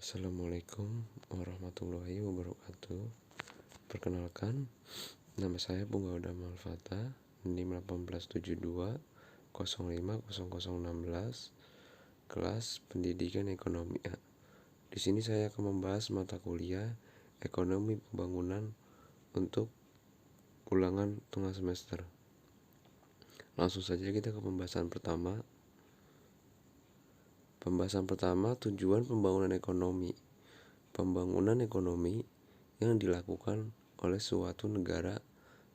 Assalamualaikum warahmatullahi wabarakatuh. Perkenalkan, nama saya Bunga Udama Alfata, NIM 1872 050016, kelas Pendidikan Ekonomi A. Di sini saya akan membahas mata kuliah Ekonomi Pembangunan untuk ulangan tengah semester. Langsung saja kita ke pembahasan pertama. Tujuan pembangunan ekonomi. Pembangunan ekonomi yang dilakukan oleh suatu negara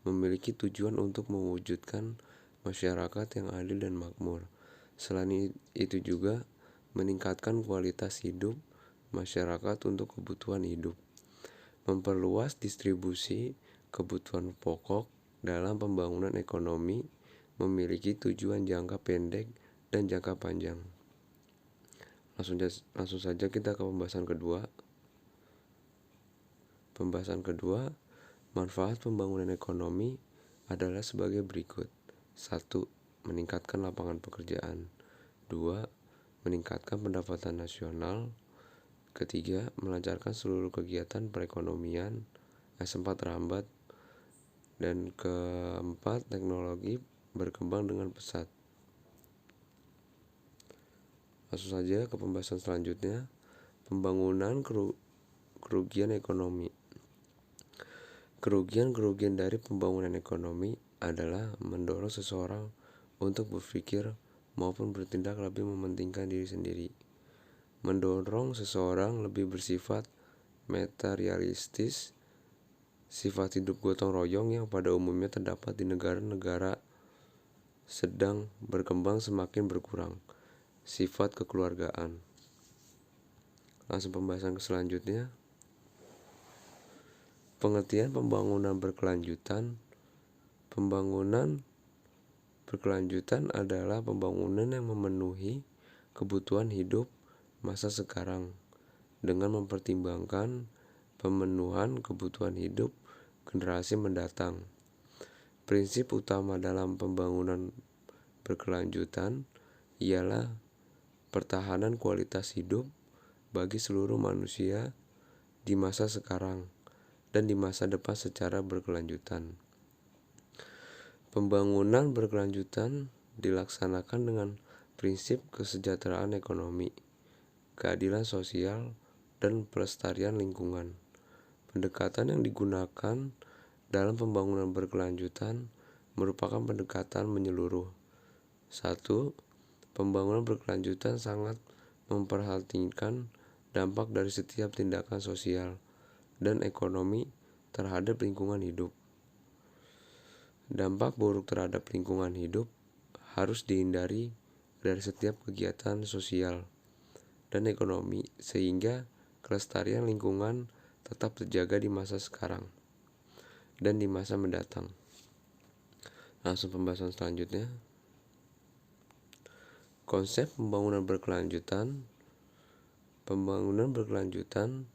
memiliki tujuan untuk mewujudkan masyarakat yang adil dan makmur. Selain itu juga meningkatkan kualitas hidup masyarakat untuk kebutuhan hidup. Memperluas distribusi kebutuhan pokok dalam pembangunan ekonomi memiliki tujuan jangka pendek dan jangka panjang. Langsung saja kita ke pembahasan kedua. Manfaat pembangunan ekonomi adalah sebagai berikut. 1. Meningkatkan lapangan pekerjaan. 2. Meningkatkan pendapatan nasional. Ketiga, melancarkan seluruh kegiatan perekonomian. Sempat terhambat. Dan keempat, teknologi berkembang dengan pesat. Langsung saja ke pembahasan selanjutnya. Pembangunan kerugian ekonomi. Kerugian dari pembangunan ekonomi adalah mendorong seseorang untuk berpikir maupun bertindak lebih mementingkan diri sendiri. Mendorong seseorang lebih bersifat materialistis. Sifat hidup gotong royong yang pada umumnya terdapat di negara-negara sedang berkembang semakin berkurang. Sifat kekeluargaan. Langsung pembahasan selanjutnya. Pengertian pembangunan berkelanjutan. Pembangunan berkelanjutan adalah pembangunan yang memenuhi kebutuhan hidup masa sekarang dengan mempertimbangkan pemenuhan kebutuhan hidup generasi mendatang. Prinsip utama dalam pembangunan berkelanjutan ialah pertahanan kualitas hidup bagi seluruh manusia di masa sekarang dan di masa depan secara berkelanjutan. Pembangunan berkelanjutan dilaksanakan dengan prinsip kesejahteraan ekonomi, keadilan sosial, dan pelestarian lingkungan. Pendekatan yang digunakan dalam pembangunan berkelanjutan merupakan pendekatan menyeluruh. 1. Pembangunan berkelanjutan sangat memperhatikan dampak dari setiap tindakan sosial dan ekonomi terhadap lingkungan hidup. Dampak buruk terhadap lingkungan hidup harus dihindari dari setiap kegiatan sosial dan ekonomi sehingga kelestarian lingkungan tetap terjaga di masa sekarang dan di masa mendatang. Langsung pembahasan selanjutnya. Konsep pembangunan berkelanjutan. Pembangunan berkelanjutan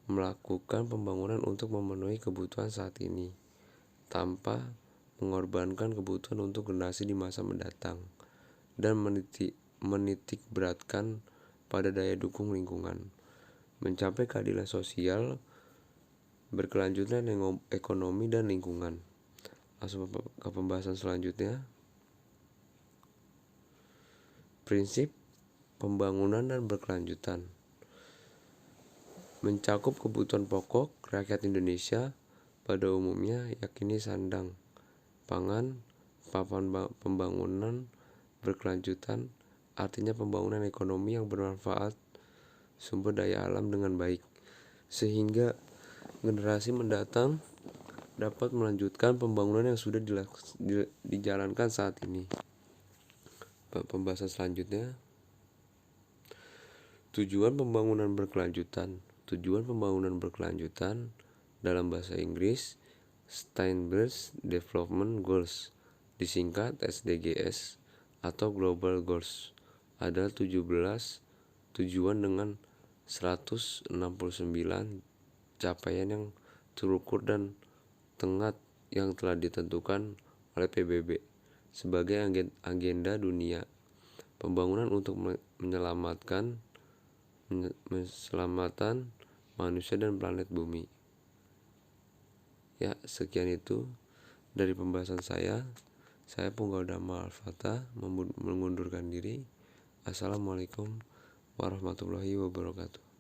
melakukan pembangunan untuk memenuhi kebutuhan saat ini tanpa mengorbankan kebutuhan untuk generasi di masa mendatang dan menitik beratkan pada daya dukung lingkungan. Mencapai keadilan sosial, berkelanjutan ekonomi dan lingkungan. Langsung ke pembahasan selanjutnya. Prinsip pembangunan dan berkelanjutan mencakup kebutuhan pokok rakyat Indonesia pada umumnya, yakni sandang, pangan, papan pembangunan berkelanjutan artinya pembangunan ekonomi yang bermanfaat sumber daya alam dengan baik sehingga generasi mendatang dapat melanjutkan pembangunan yang sudah dijalankan saat ini. Pembahasan selanjutnya. Tujuan pembangunan berkelanjutan. Tujuan pembangunan berkelanjutan dalam bahasa Inggris Sustainable Development Goals, disingkat SDGs atau Global Goals, adalah 17 tujuan dengan 169 capaian yang terukur dan tenggat yang telah ditentukan oleh PBB sebagai agenda dunia pembangunan untuk menyelamatkan keselamatan manusia dan planet bumi. Ya, sekian itu dari pembahasan saya. Saya Punggawa Dhamma Al-Fatah mengundurkan diri. Assalamualaikum warahmatullahi wabarakatuh.